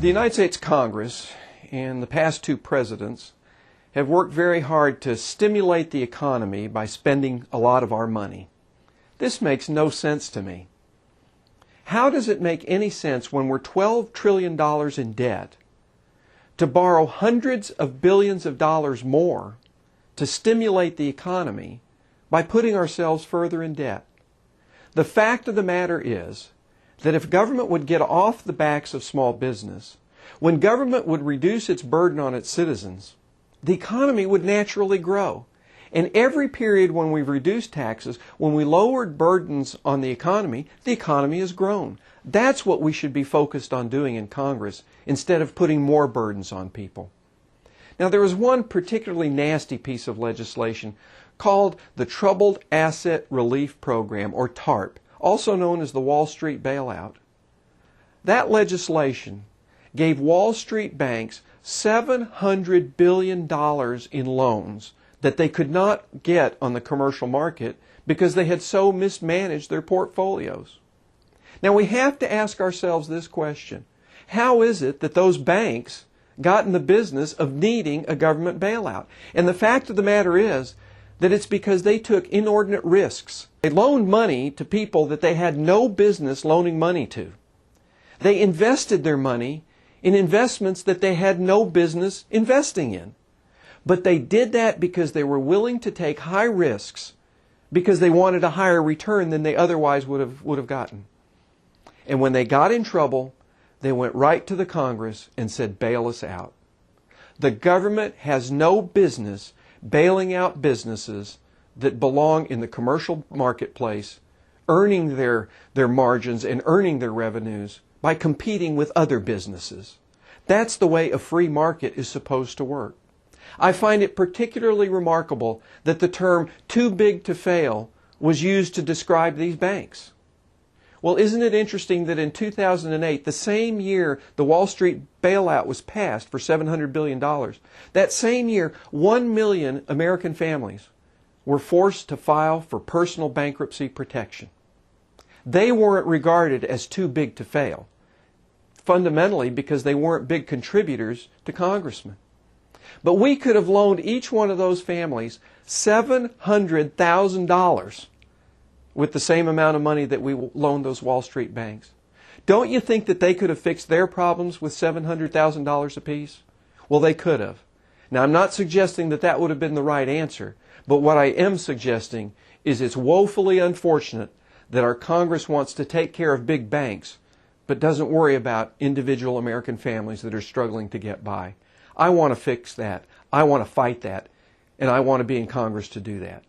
The United States Congress and the past two presidents have worked very hard to stimulate the economy by spending a lot of our money. This makes no sense to me. How does it make any sense when we're $12 trillion in debt to borrow hundreds of billions of dollars more to stimulate the economy by putting ourselves further in debt? The fact of the matter is that if government would get off the backs of small business, when government would reduce its burden on its citizens, the economy would naturally grow. And every period when we've reduced taxes, when we lowered burdens on the economy has grown. That's what we should be focused on doing in Congress instead of putting more burdens on people. Now, there was one particularly nasty piece of legislation called the Troubled Asset Relief Program, or TARP, also known as the Wall Street Bailout. That legislation gave Wall Street banks $700 billion in loans that they could not get on the commercial market because they had so mismanaged their portfolios. Now, we have to ask ourselves this question: how is it that those banks got in the business of needing a government bailout? And the fact of the matter is that it's because they took inordinate risks. They loaned money to people that they had no business loaning money to. They invested their money in investments that they had no business investing in. But they did that because they were willing to take high risks because they wanted a higher return than they otherwise would have gotten. And when they got in trouble, they went right to the Congress and said, bail us out. The government has no business bailing out businesses that belong in the commercial marketplace, earning their margins and earning their revenues by competing with other businesses. That's the way a free market is supposed to work. I find it particularly remarkable that the term too big to fail was used to describe these banks. Well, isn't it interesting that in 2008, the same year the Wall Street bailout was passed for $700 billion, that same year, 1 million American families were forced to file for personal bankruptcy protection. They weren't regarded as too big to fail, fundamentally because they weren't big contributors to congressmen. But we could have loaned each one of those families $700,000 with the same amount of money that we loaned those Wall Street banks. Don't you think that they could have fixed their problems with $700,000 apiece? Well, they could have. Now, I'm not suggesting that that would have been the right answer, but what I am suggesting is it's woefully unfortunate that our Congress wants to take care of big banks, but doesn't worry about individual American families that are struggling to get by. I want to fix that. I want to fight that. And I want to be in Congress to do that.